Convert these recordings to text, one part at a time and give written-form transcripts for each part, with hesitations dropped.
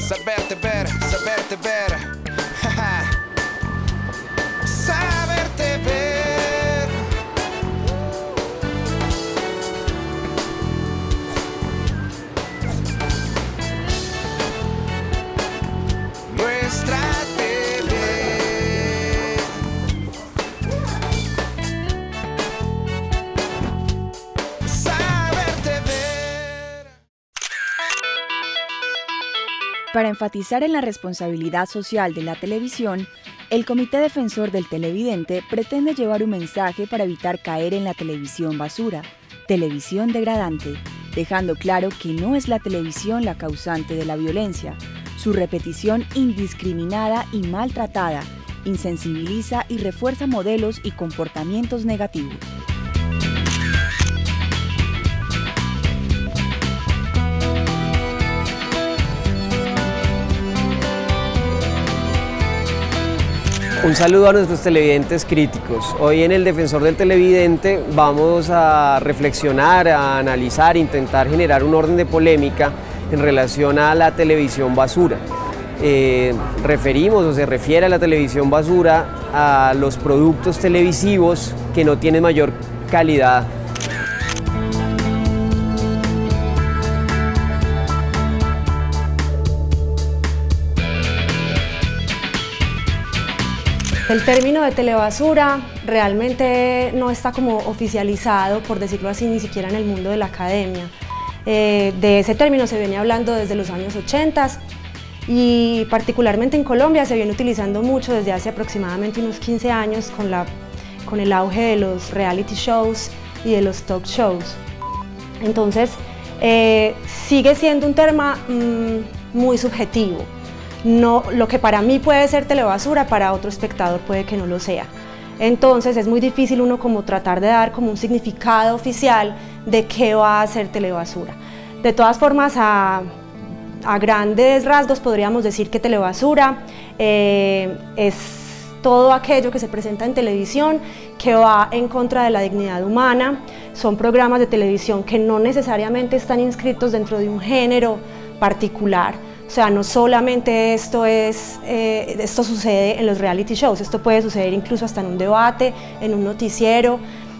saberte ver, saberte ver. Saberte ver. Nuestra TV. Saberte ver. Para enfatizar en la responsabilidad social de la televisión, el Comité Defensor del Televidente pretende llevar un mensaje para evitar caer en la televisión basura, televisión degradante, dejando claro que no es la televisión la causante de la violencia. Su repetición indiscriminada y maltratada insensibiliza y refuerza modelos y comportamientos negativos. Un saludo a nuestros televidentes críticos. Hoy en el Defensor del Televidente vamos a reflexionar, a analizar, intentar generar un orden de polémica en relación a la televisión basura. Referimos o se refiere a la televisión basura a los productos televisivos que no tienen mayor calidad. El término de telebasura realmente no está como oficializado, por decirlo así, ni siquiera en el mundo de la academia. De ese término se viene hablando desde los años 80 y particularmente en Colombia se viene utilizando mucho desde hace aproximadamente unos 15 años con el auge de los reality shows y de los talk shows. Entonces, sigue siendo un tema muy subjetivo. No, lo que para mí puede ser telebasura, para otro espectador puede que no lo sea. Entonces es muy difícil uno como tratar de dar como un significado oficial de qué va a ser telebasura. De todas formas, a grandes rasgos podríamos decir que telebasura es todo aquello que se presenta en televisión que va en contra de la dignidad humana. Son programas de televisión que no necesariamente están inscritos dentro de un género particular. O sea, no solamente esto sucede en los reality shows, esto puede suceder incluso hasta en un debate, en un noticiero.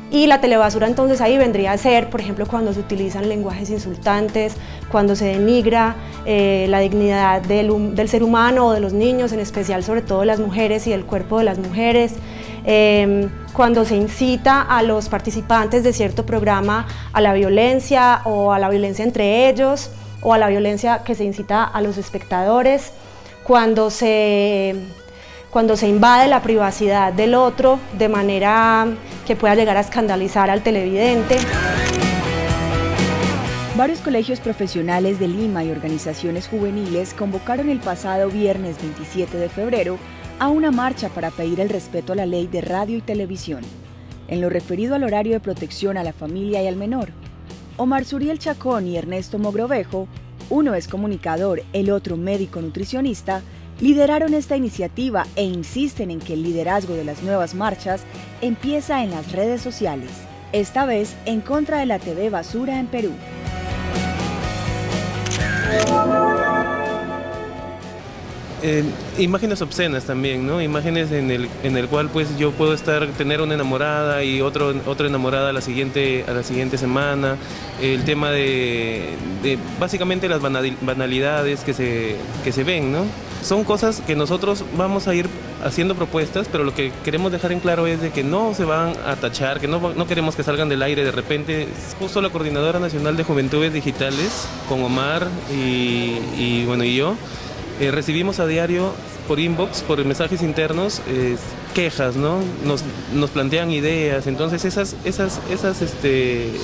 Y la telebasura entonces ahí vendría a ser, por ejemplo, cuando se utilizan lenguajes insultantes, cuando se denigra la dignidad del ser humano o de los niños, en especial sobre todo de las mujeres y del cuerpo de las mujeres, cuando se incita a los participantes de cierto programa a la violencia o a la violencia entre ellos, o a la violencia que se incita a los espectadores, cuando se invade la privacidad del otro de manera que pueda llegar a escandalizar al televidente. Varios colegios profesionales de Lima y organizaciones juveniles convocaron el pasado viernes 27 de febrero a una marcha para pedir el respeto a la ley de radio y televisión. En lo referido al horario de protección a la familia y al menor, Omar Suriel Chacón y Ernesto Mogrovejo, uno es comunicador, el otro médico nutricionista, lideraron esta iniciativa e insisten en que el liderazgo de las nuevas marchas empieza en las redes sociales, esta vez en contra de la TV basura en Perú. Imágenes obscenas también, ¿no? Imágenes en el cual pues yo puedo tener una enamorada y otra enamorada a la siguiente semana. El tema de básicamente las banalidades que se ven, ¿no? Son cosas que nosotros vamos a ir haciendo propuestas, pero lo que queremos dejar en claro es de que no se van a tachar, que no queremos que salgan del aire de repente. Justo la Coordinadora Nacional de Juventudes Digitales, con Omar y yo, recibimos a diario por inbox, por mensajes internos, quejas, ¿no? Nos plantean ideas, entonces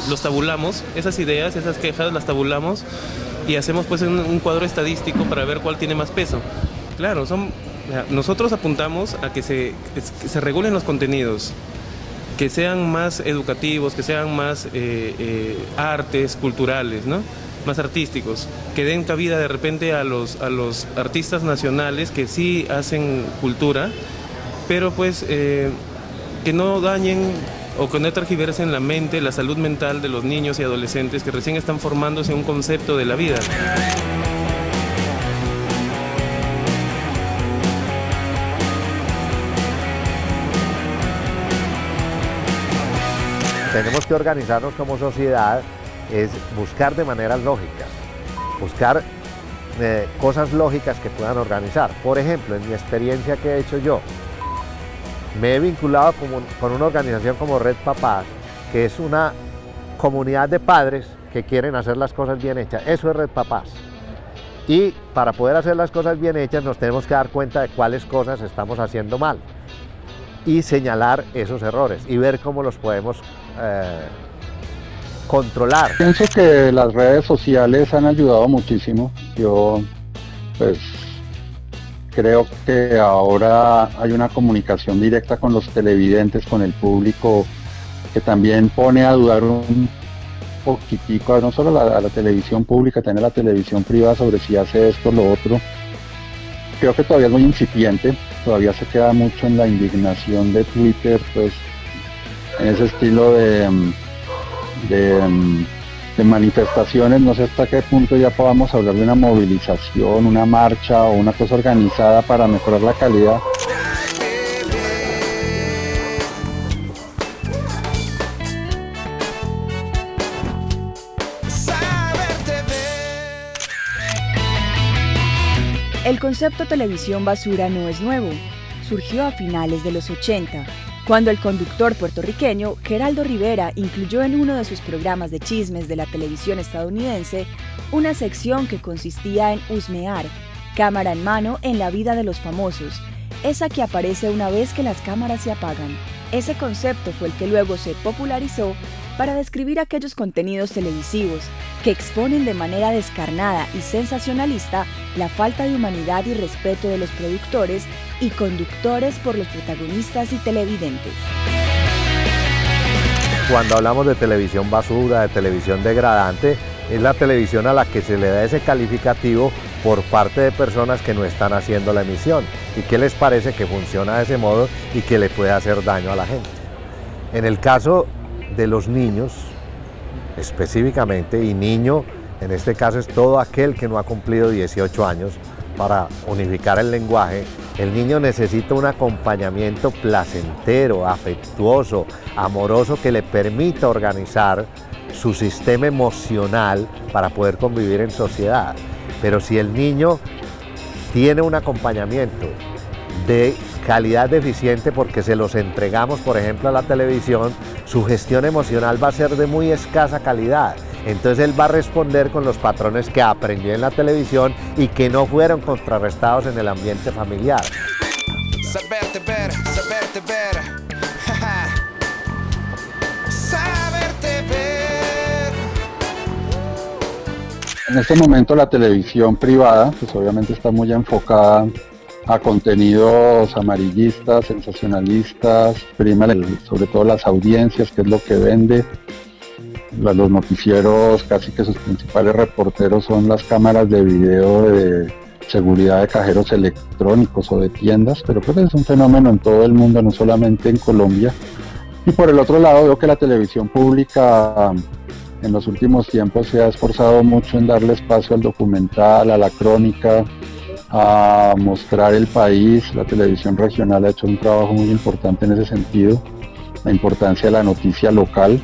los tabulamos, esas ideas, esas quejas las tabulamos y hacemos pues un cuadro estadístico para ver cuál tiene más peso. Claro, nosotros apuntamos a que se regulen los contenidos, que sean más educativos, que sean más artes culturales, ¿no? Más artísticos, que den cabida de repente a los artistas nacionales que sí hacen cultura, pero pues que no dañen o que no tergiversen la mente, la salud mental de los niños y adolescentes que recién están formándose un concepto de la vida. tenemos que organizarnos como sociedad es buscar de maneras lógicas, buscar cosas lógicas que puedan organizar. Por ejemplo, en mi experiencia que he hecho yo, me he vinculado con una organización como Red Papás, que es una comunidad de padres que quieren hacer las cosas bien hechas. Eso es Red Papás. Y para poder hacer las cosas bien hechas nos tenemos que dar cuenta de cuáles cosas estamos haciendo mal y señalar esos errores y ver cómo los podemos controlar. Pienso que las redes sociales han ayudado muchísimo. Yo pues creo que ahora hay una comunicación directa con los televidentes, con el público, que también pone a dudar un poquitico, no solo a la televisión pública, también a la televisión privada sobre si hace esto o lo otro. Creo que todavía es muy incipiente, todavía se queda mucho en la indignación de Twitter, pues en ese estilo de manifestaciones. No sé hasta qué punto ya podamos hablar de una movilización, una marcha o una cosa organizada para mejorar la calidad. El concepto televisión basura no es nuevo. Surgió a finales de los 80, cuando el conductor puertorriqueño Geraldo Rivera incluyó en uno de sus programas de chismes de la televisión estadounidense una sección que consistía en husmear, cámara en mano en la vida de los famosos, esa que aparece una vez que las cámaras se apagan. Ese concepto fue el que luego se popularizó para describir aquellos contenidos televisivos que exponen de manera descarnada y sensacionalista la falta de humanidad y respeto de los productores y conductores por los protagonistas y televidentes. Cuando hablamos de televisión basura, de televisión degradante, es la televisión a la que se le da ese calificativo por parte de personas que no están haciendo la emisión y que les parece que funciona de ese modo y que le puede hacer daño a la gente. En el caso de los niños, específicamente, y niño en este caso es todo aquel que no ha cumplido 18 años, para unificar el lenguaje, el niño necesita un acompañamiento placentero, afectuoso, amoroso, que le permita organizar su sistema emocional para poder convivir en sociedad. Pero si el niño tiene un acompañamiento de calidad deficiente porque se los entregamos, por ejemplo, a la televisión, su gestión emocional va a ser de muy escasa calidad. Entonces él va a responder con los patrones que aprendió en la televisión y que no fueron contrarrestados en el ambiente familiar. Saberte ver, saberte ver. Saberte ver. En este momento la televisión privada, pues obviamente está muy enfocada a contenidos amarillistas, sensacionalistas, prima sobre todo las audiencias, que es lo que vende. Los noticieros, casi que sus principales reporteros son las cámaras de video de seguridad de cajeros electrónicos o de tiendas, pero creo que es un fenómeno en todo el mundo, no solamente en Colombia. Y por el otro lado veo que la televisión pública en los últimos tiempos se ha esforzado mucho en darle espacio al documental, a la crónica, a mostrar el país. La televisión regional ha hecho un trabajo muy importante en ese sentido, la importancia de la noticia local.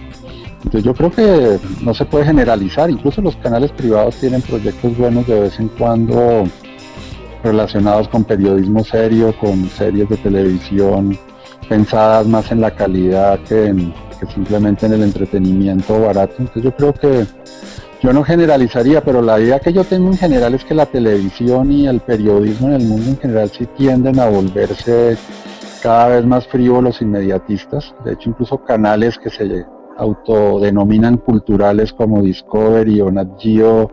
Entonces yo creo que no se puede generalizar, incluso los canales privados tienen proyectos buenos de vez en cuando relacionados con periodismo serio, con series de televisión pensadas más en la calidad que simplemente en el entretenimiento barato. Entonces yo creo que yo no generalizaría, pero la idea que yo tengo en general es que la televisión y el periodismo en el mundo en general sí tienden a volverse cada vez más frívolos, inmediatistas. De hecho, incluso canales que se autodenominan culturales como Discovery o Nat Geo,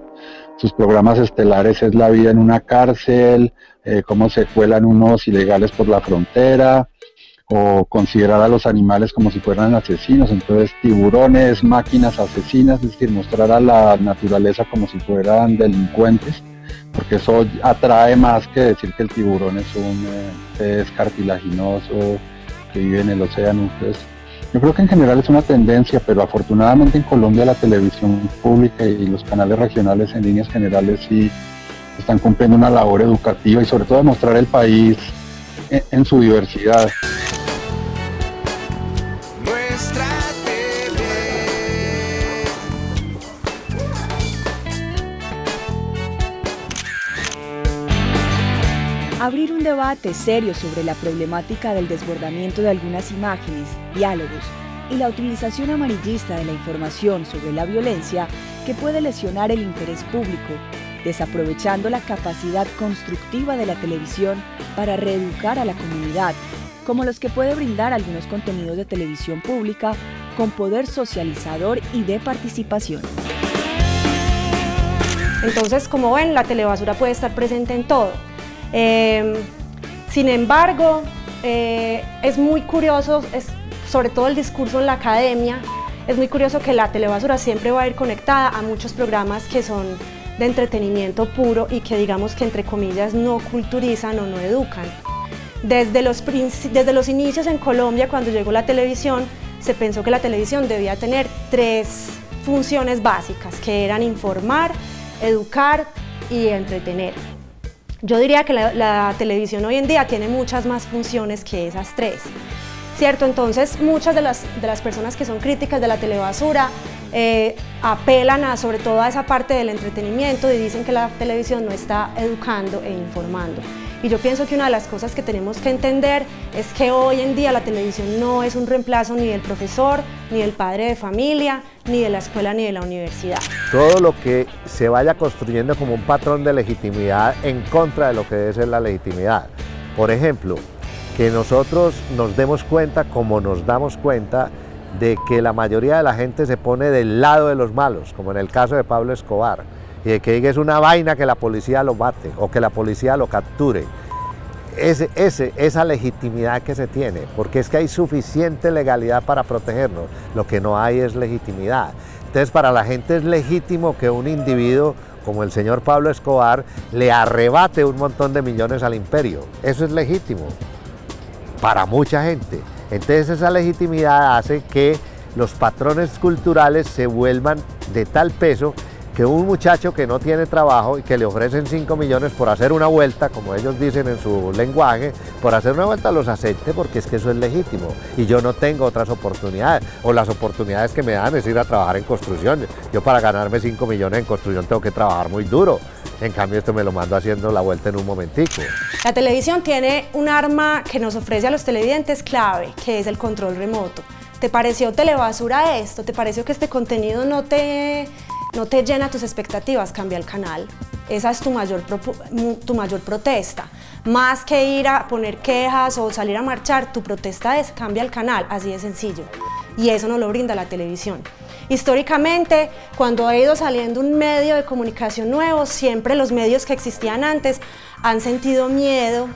sus programas estelares es la vida en una cárcel, cómo se cuelan unos ilegales por la frontera, o considerar a los animales como si fueran asesinos. Entonces tiburones, máquinas asesinas, es decir, mostrar a la naturaleza como si fueran delincuentes, porque eso atrae más que decir que el tiburón es un pez cartilaginoso que vive en el océano. Entonces yo creo que en general es una tendencia, pero afortunadamente en Colombia la televisión pública y los canales regionales en líneas generales sí están cumpliendo una labor educativa y sobre todo de mostrar el país en su diversidad. Nuestra TV. Abrir un debate serio sobre la problemática del desbordamiento de algunas imágenes, diálogos y la utilización amarillista de la información sobre la violencia que puede lesionar el interés público, desaprovechando la capacidad constructiva de la televisión para reeducar a la comunidad, como los que puede brindar algunos contenidos de televisión pública con poder socializador y de participación. Entonces, como ven, la telebasura puede estar presente en todo. Sin embargo, es muy curioso, sobre todo el discurso en la academia, es muy curioso que la telebasura siempre va a ir conectada a muchos programas que son de entretenimiento puro y que, digamos que entre comillas, no culturizan o no educan. Desde los inicios en Colombia, cuando llegó la televisión, se pensó que la televisión debía tener 3 funciones básicas, que eran informar, educar y entretener. Yo diría que la televisión hoy en día tiene muchas más funciones que esas 3, ¿cierto? Entonces, muchas de las personas que son críticas de la telebasura apelan sobre todo a esa parte del entretenimiento y dicen que la televisión no está educando e informando. Y yo pienso que una de las cosas que tenemos que entender es que hoy en día la televisión no es un reemplazo ni del profesor, ni del padre de familia, ni de la escuela, ni de la universidad. Todo lo que se vaya construyendo como un patrón de legitimidad en contra de lo que debe ser la legitimidad. Por ejemplo, que nosotros nos demos cuenta, como nos damos cuenta, de que la mayoría de la gente se pone del lado de los malos, como en el caso de Pablo Escobar, y de que diga es una vaina que la policía lo mate o que la policía lo capture. Esa legitimidad que se tiene, porque es que hay suficiente legalidad para protegernos, lo que no hay es legitimidad. Entonces, para la gente es legítimo que un individuo como el señor Pablo Escobar le arrebate un montón de millones al imperio. Eso es legítimo para mucha gente. Entonces, esa legitimidad hace que los patrones culturales se vuelvan de tal peso que un muchacho que no tiene trabajo y que le ofrecen 5 millones por hacer una vuelta, como ellos dicen en su lenguaje, por hacer una vuelta los acepte porque es que eso es legítimo y yo no tengo otras oportunidades, o las oportunidades que me dan es ir a trabajar en construcción. Yo para ganarme 5 millones en construcción tengo que trabajar muy duro, en cambio esto me lo mando haciendo la vuelta en un momentico. La televisión tiene un arma que nos ofrece a los televidentes clave, que es el control remoto. ¿Te pareció telebasura esto? ¿Te pareció que este contenido no te llena tus expectativas? Cambia el canal. Esa es tu mayor protesta. Más que ir a poner quejas o salir a marchar, tu protesta es cambia el canal, así de sencillo. Y eso nos lo brinda la televisión. Históricamente, cuando ha ido saliendo un medio de comunicación nuevo, siempre los medios que existían antes han sentido miedo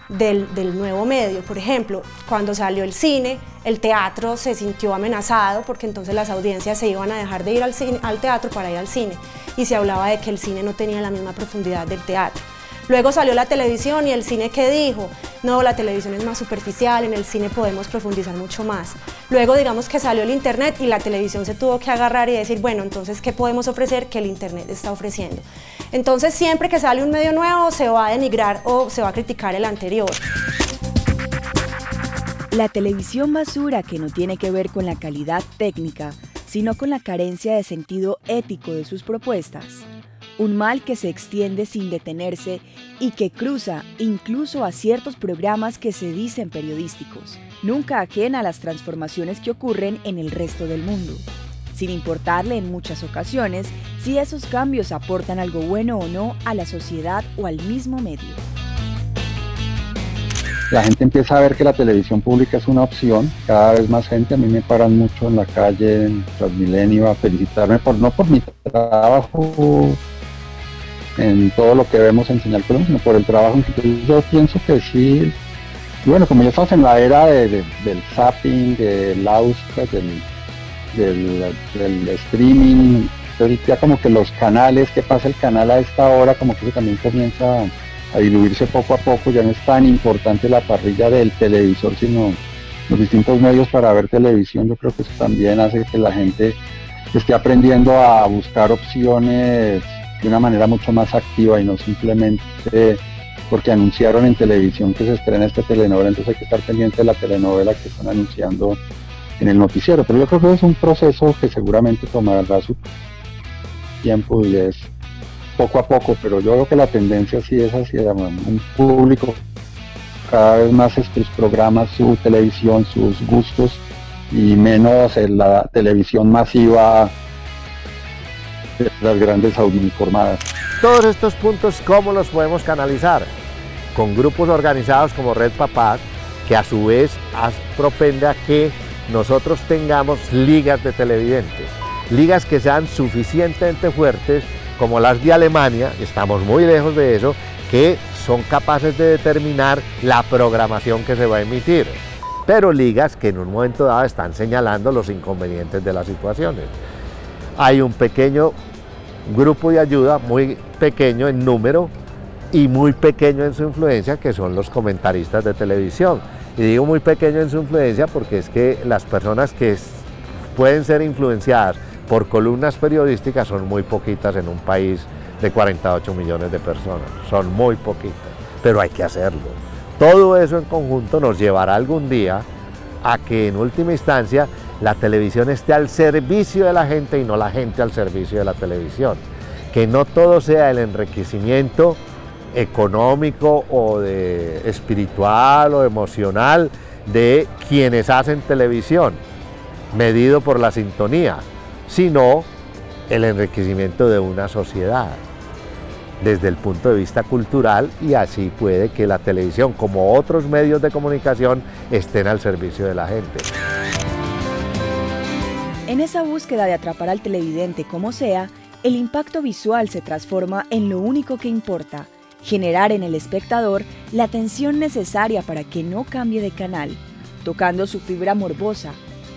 del nuevo medio. Por ejemplo, cuando salió el cine, el teatro se sintió amenazado porque entonces las audiencias se iban a dejar de ir al teatro para ir al cine y se hablaba de que el cine no tenía la misma profundidad del teatro. Luego salió la televisión y el cine, ¿qué dijo? No, la televisión es más superficial, en el cine podemos profundizar mucho más. Luego digamos que salió el internet y la televisión se tuvo que agarrar y decir, bueno, entonces ¿qué podemos ofrecer que el internet está ofreciendo? Entonces siempre que sale un medio nuevo se va a denigrar o se va a criticar el anterior. La televisión basura, que no tiene que ver con la calidad técnica, sino con la carencia de sentido ético de sus propuestas. Un mal que se extiende sin detenerse y que cruza incluso a ciertos programas que se dicen periodísticos, nunca ajena a las transformaciones que ocurren en el resto del mundo, sin importarle en muchas ocasiones si esos cambios aportan algo bueno o no a la sociedad o al mismo medio. La gente empieza a ver que la televisión pública es una opción, cada vez más gente, a mí me paran mucho en la calle, en Transmilenio, a felicitarme no por mi trabajo en todo lo que vemos en Señal Colombia, sino por el trabajo en que yo pienso que sí. Bueno, como ya estamos en la era del zapping, del auscast, del streaming, entonces ya como que los canales, ¿qué pasa el canal a esta hora? Como que eso también comienza a diluirse poco a poco, ya no es tan importante la parrilla del televisor, sino los distintos medios para ver televisión. Yo creo que eso también hace que la gente esté aprendiendo a buscar opciones de una manera mucho más activa y no simplemente porque anunciaron en televisión que se estrena esta telenovela, entonces hay que estar pendiente de la telenovela que están anunciando en el noticiero. Pero yo creo que es un proceso que seguramente tomará su tiempo y es poco a poco, pero yo creo que la tendencia sí es hacia un público cada vez más estos programas, su televisión, sus gustos, y menos en la televisión masiva de las grandes audioinformadas. Todos estos puntos, ¿cómo los podemos canalizar? Con grupos organizados como Red Papás, que a su vez propende a que nosotros tengamos ligas de televidentes, ligas que sean suficientemente fuertes como las de Alemania, estamos muy lejos de eso, que son capaces de determinar la programación que se va a emitir, pero ligas que en un momento dado están señalando los inconvenientes de las situaciones. Hay un pequeño grupo de ayuda, muy pequeño en número y muy pequeño en su influencia, que son los comentaristas de televisión. Y digo muy pequeño en su influencia porque es que las personas que pueden ser influenciadas por columnas periodísticas son muy poquitas en un país de 48 millones de personas, son muy poquitas, pero hay que hacerlo. Todo eso en conjunto nos llevará algún día a que en última instancia la televisión esté al servicio de la gente y no la gente al servicio de la televisión. Que no todo sea el enriquecimiento económico o espiritual o emocional de quienes hacen televisión, medido por la sintonía, sino el enriquecimiento de una sociedad desde el punto de vista cultural, y así puede que la televisión, como otros medios de comunicación, estén al servicio de la gente. En esa búsqueda de atrapar al televidente como sea, el impacto visual se transforma en lo único que importa: generar en el espectador la atención necesaria para que no cambie de canal, tocando su fibra morbosa.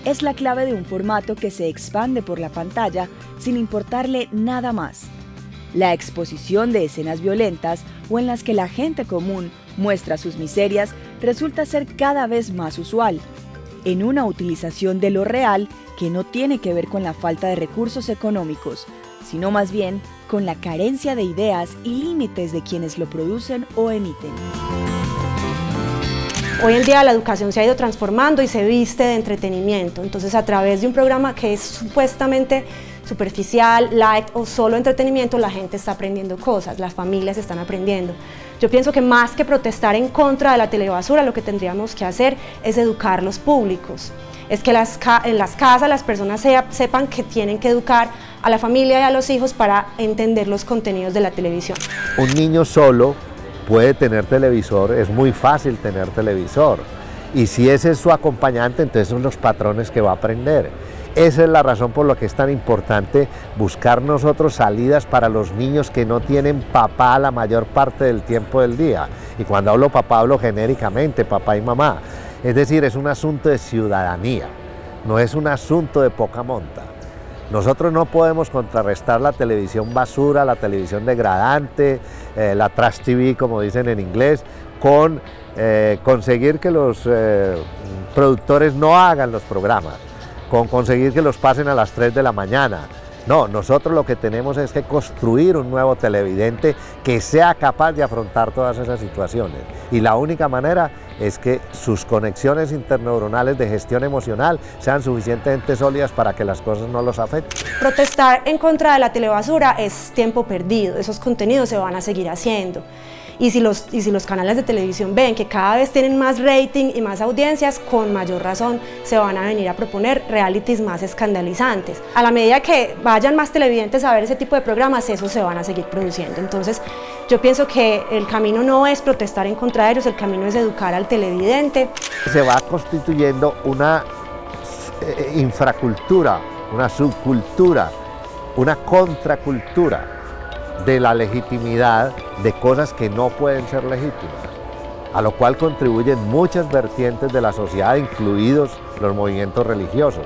Es la clave de un formato que se expande por la pantalla sin importarle nada más. La exposición de escenas violentas o en las que la gente común muestra sus miserias resulta ser cada vez más usual, en una utilización de lo real que no tiene que ver con la falta de recursos económicos, sino más bien con la carencia de ideas y límites de quienes lo producen o emiten. Hoy en día la educación se ha ido transformando y se viste de entretenimiento, entonces a través de un programa que es supuestamente superficial, light o solo entretenimiento, la gente está aprendiendo cosas, las familias están aprendiendo. Yo pienso que más que protestar en contra de la telebasura, lo que tendríamos que hacer es educar los públicos. Es que en las casas las personas sepan que tienen que educar a la familia y a los hijos para entender los contenidos de la televisión. Un niño solo puede tener televisor, es muy fácil tener televisor, y si ese es su acompañante, entonces son los patrones que va a aprender. Esa es la razón por la que es tan importante buscar nosotros salidas para los niños que no tienen papá la mayor parte del tiempo del día. Y cuando hablo papá, hablo genéricamente, papá y mamá. Es decir, es un asunto de ciudadanía, no es un asunto de poca monta. Nosotros no podemos contrarrestar la televisión basura, la televisión degradante, la trash TV, como dicen en inglés, con conseguir que los productores no hagan los programas, con conseguir que los pasen a las 3 de la mañana. No, nosotros lo que tenemos es que construir un nuevo televidente que sea capaz de afrontar todas esas situaciones. Y la única manera es que sus conexiones interneuronales de gestión emocional sean suficientemente sólidas para que las cosas no los afecten. Protestar en contra de la telebasura es tiempo perdido, esos contenidos se van a seguir haciendo. Y si los canales de televisión ven que cada vez tienen más rating y más audiencias, con mayor razón se van a venir a proponer realities más escandalizantes. A la medida que vayan más televidentes a ver ese tipo de programas, esos se van a seguir produciendo. Entonces, yo pienso que el camino no es protestar en contra de ellos, el camino es educar al televidente. Se va constituyendo una infracultura, una subcultura, una contracultura de la legitimidad de cosas que no pueden ser legítimas, a lo cual contribuyen muchas vertientes de la sociedad, incluidos los movimientos religiosos,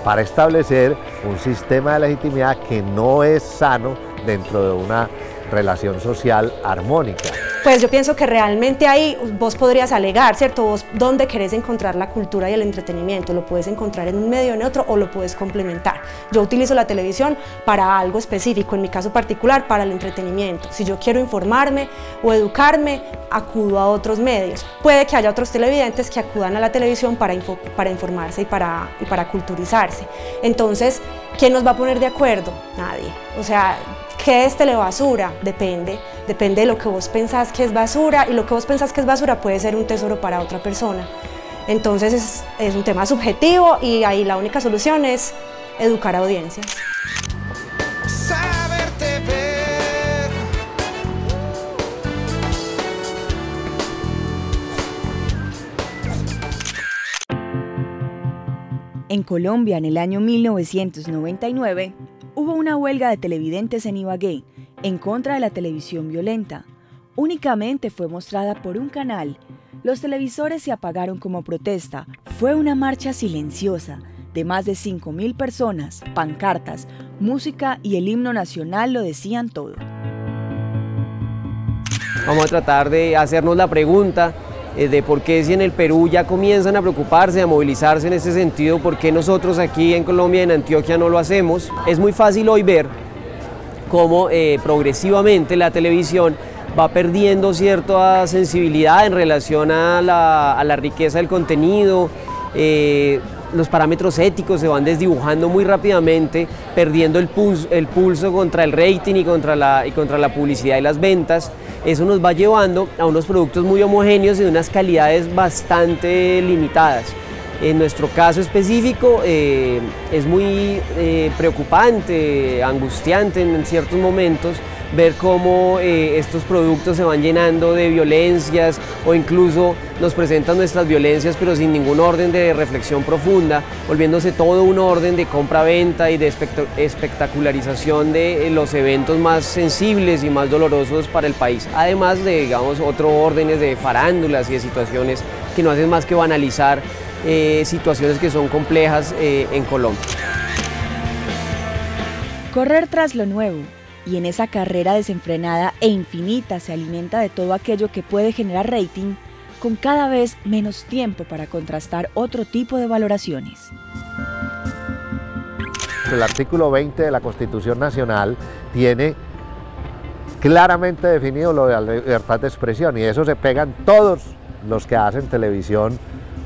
para establecer un sistema de legitimidad que no es sano dentro de una relación social armónica. Pues yo pienso que realmente ahí vos podrías alegar, ¿cierto? Vos dónde querés encontrar la cultura y el entretenimiento, lo puedes encontrar en un medio o en otro o lo puedes complementar. Yo utilizo la televisión para algo específico, en mi caso particular para el entretenimiento. Si yo quiero informarme o educarme, acudo a otros medios. Puede que haya otros televidentes que acudan a la televisión para informarse y para culturizarse. Entonces, ¿quién nos va a poner de acuerdo? Nadie. O sea, ¿Qué es telebasura? Depende de lo que vos pensás que es basura, y lo que vos pensás que es basura puede ser un tesoro para otra persona. Entonces es un tema subjetivo y ahí la única solución es educar a audiencias. Saberte ver. En Colombia, en el año 1999, hubo una huelga de televidentes en Ibagué en contra de la televisión violenta. Únicamente fue mostrada por un canal. Los televisores se apagaron como protesta. Fue una marcha silenciosa de más de 5.000 personas, pancartas, música y el himno nacional lo decían todo. Vamos a tratar de hacernos la pregunta de por qué, si en el Perú ya comienzan a preocuparse, a movilizarse en ese sentido, por qué nosotros aquí en Colombia, en Antioquia, no lo hacemos. Es muy fácil hoy ver cómo progresivamente la televisión va perdiendo cierta sensibilidad en relación a la riqueza del contenido. Los parámetros éticos se van desdibujando muy rápidamente, perdiendo el pulso contra el rating y contra la publicidad y las ventas. Eso nos va llevando a unos productos muy homogéneos y de unas calidades bastante limitadas. En nuestro caso específico es muy preocupante, angustiante en ciertos momentos ver cómo estos productos se van llenando de violencias o incluso nos presentan nuestras violencias pero sin ningún orden de reflexión profunda, volviéndose todo un orden de compra-venta y de espectacularización de los eventos más sensibles y más dolorosos para el país. Además de, digamos, otros órdenes de farándulas y de situaciones que no hacen más que banalizar situaciones que son complejas en Colombia. Correr tras lo nuevo, y en esa carrera desenfrenada e infinita se alimenta de todo aquello que puede generar rating, con cada vez menos tiempo para contrastar otro tipo de valoraciones. El artículo 20 de la Constitución Nacional tiene claramente definido lo de la libertad de expresión, y eso se pegan todos los que hacen televisión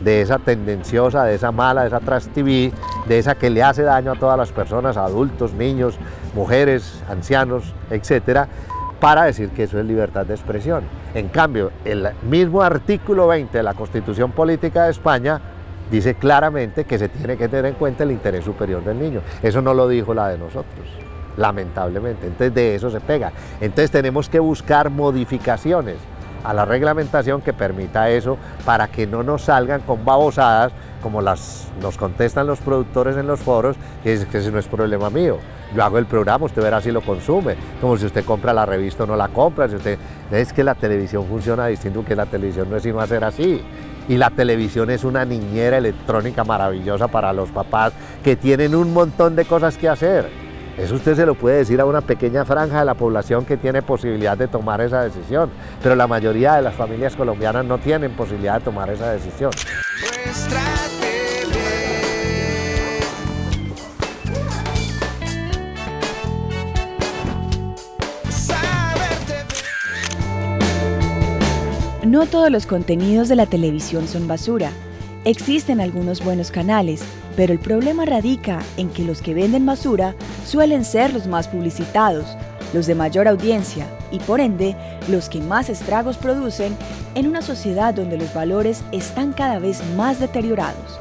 de esa tendenciosa, de esa mala, de esa trash TV, de esa que le hace daño a todas las personas, adultos, niños, mujeres, ancianos, etcétera, para decir que eso es libertad de expresión. En cambio, el mismo artículo 20 de la Constitución Política de España dice claramente que se tiene que tener en cuenta el interés superior del niño. Eso no lo dijo la de nosotros, lamentablemente. Entonces de eso se pega. Entonces tenemos que buscar modificaciones a la reglamentación que permita eso, para que no nos salgan con babosadas como nos contestan los productores en los foros, que es que ese no es problema mío. Yo hago el programa, usted verá si lo consume, como si usted compra la revista o no la compra. Si usted, es que la televisión funciona distinto, que la televisión no es sino hacer así. Y la televisión es una niñera electrónica maravillosa para los papás que tienen un montón de cosas que hacer. Eso usted se lo puede decir a una pequeña franja de la población que tiene posibilidad de tomar esa decisión, pero la mayoría de las familias colombianas no tienen posibilidad de tomar esa decisión. Nuestra TV. Saberte ver. No todos los contenidos de la televisión son basura. Existen algunos buenos canales, pero el problema radica en que los que venden basura suelen ser los más publicitados, los de mayor audiencia y por ende los que más estragos producen en una sociedad donde los valores están cada vez más deteriorados.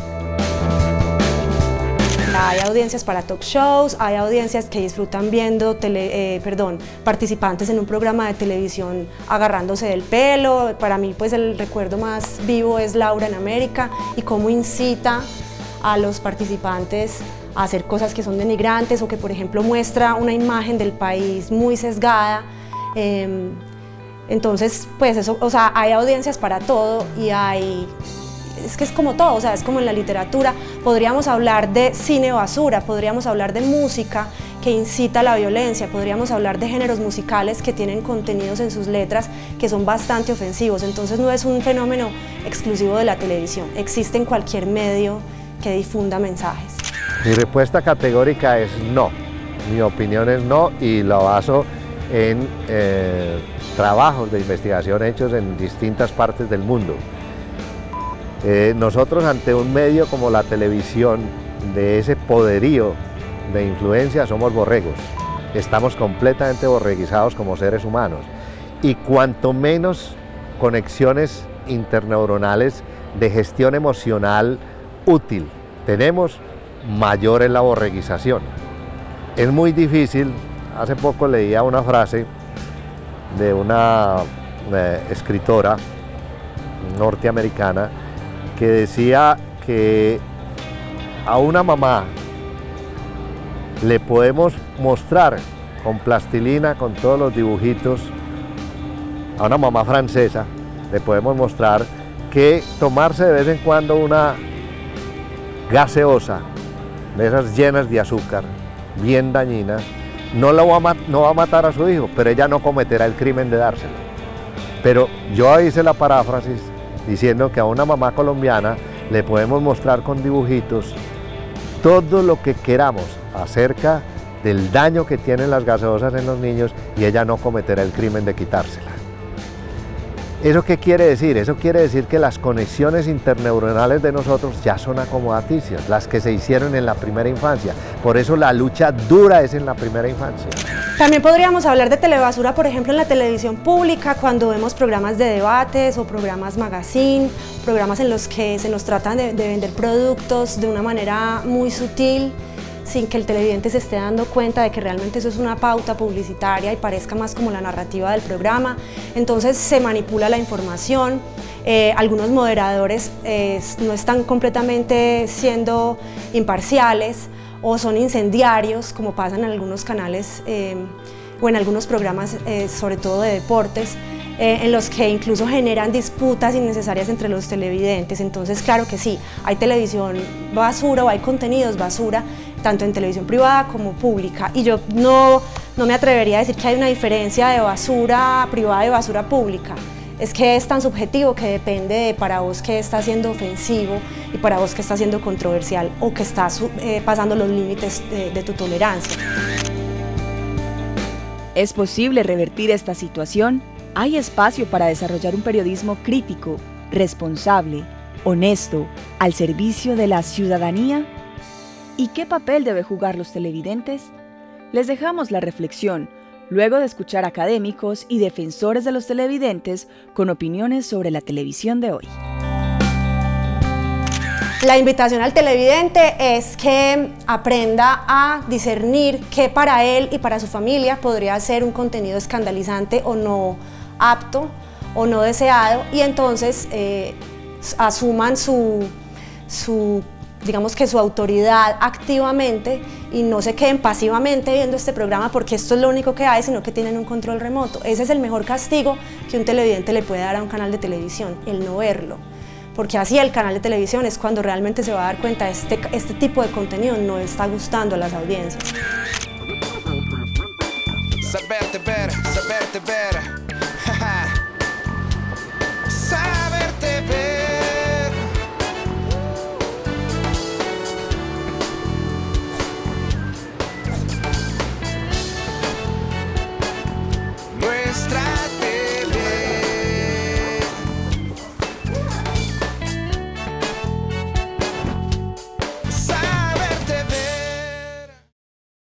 Hay audiencias para talk shows, hay audiencias que disfrutan viendo participantes en un programa de televisión agarrándose del pelo. Para mí pues el recuerdo más vivo es Laura en América y cómo incita a los participantes a hacer cosas que son denigrantes o que por ejemplo muestra una imagen del país muy sesgada. Entonces pues eso, o sea, hay audiencias para todo y es que es como todo, o sea, es como en la literatura. Podríamos hablar de cine basura, podríamos hablar de música que incita a la violencia, podríamos hablar de géneros musicales que tienen contenidos en sus letras que son bastante ofensivos. Entonces no es un fenómeno exclusivo de la televisión, existe en cualquier medio que difunda mensajes. Mi respuesta categórica es no, mi opinión es no, y lo baso en trabajos de investigación hechos en distintas partes del mundo. Nosotros ante un medio como la televisión, de ese poderío de influencia, somos borregos. estamos completamente borreguizados como seres humanos. Y cuanto menos conexiones interneuronales de gestión emocional útil tenemos, mayor es la borreguización. Es muy difícil, hace poco leía una frase de una escritora norteamericana que decía que a una mamá le podemos mostrar con plastilina, con todos los dibujitos, a una mamá francesa le podemos mostrar que tomarse de vez en cuando una gaseosa de esas llenas de azúcar, bien dañinas, no va a matar a su hijo, pero ella no cometerá el crimen de dárselo. Pero yo hice la paráfrasis diciendo que a una mamá colombiana le podemos mostrar con dibujitos todo lo que queramos acerca del daño que tienen las gaseosas en los niños y ella no cometerá el crimen de quitársela. ¿Eso qué quiere decir? Eso quiere decir que las conexiones interneuronales de nosotros ya son acomodaticias, las que se hicieron en la primera infancia. Por eso la lucha dura es en la primera infancia. También podríamos hablar de telebasura, por ejemplo, en la televisión pública, cuando vemos programas de debates o programas magazine, programas en los que se nos tratan de vender productos de una manera muy sutil, sin que el televidente se esté dando cuenta de que realmente eso es una pauta publicitaria y parezca más como la narrativa del programa. Entonces se manipula la información, algunos moderadores no están completamente siendo imparciales o son incendiarios, como pasa en algunos canales o en algunos programas, sobre todo de deportes, en los que incluso generan disputas innecesarias entre los televidentes. Entonces, claro que sí, hay televisión basura o hay contenidos basura, tanto en televisión privada como pública, y yo no me atrevería a decir que hay una diferencia de basura privada y basura pública. Es que es tan subjetivo que depende de para vos qué está siendo ofensivo y para vos qué está siendo controversial o que está pasando los límites de tu tolerancia. ¿Es posible revertir esta situación? ¿Hay espacio para desarrollar un periodismo crítico, responsable, honesto, al servicio de la ciudadanía? ¿Y qué papel debe jugar los televidentes? Les dejamos la reflexión, luego de escuchar académicos y defensores de los televidentes con opiniones sobre la televisión de hoy. La invitación al televidente es que aprenda a discernir qué para él y para su familia podría ser un contenido escandalizante o no apto o no deseado, y entonces asuman digamos que su autoridad activamente y no se queden pasivamente viendo este programa porque esto es lo único que hay, sino que tienen un control remoto. Ese es el mejor castigo que un televidente le puede dar a un canal de televisión, el no verlo. Porque así el canal de televisión es cuando realmente se va a dar cuenta este tipo de contenido no está gustando a las audiencias. Saberte ver, saberte ver.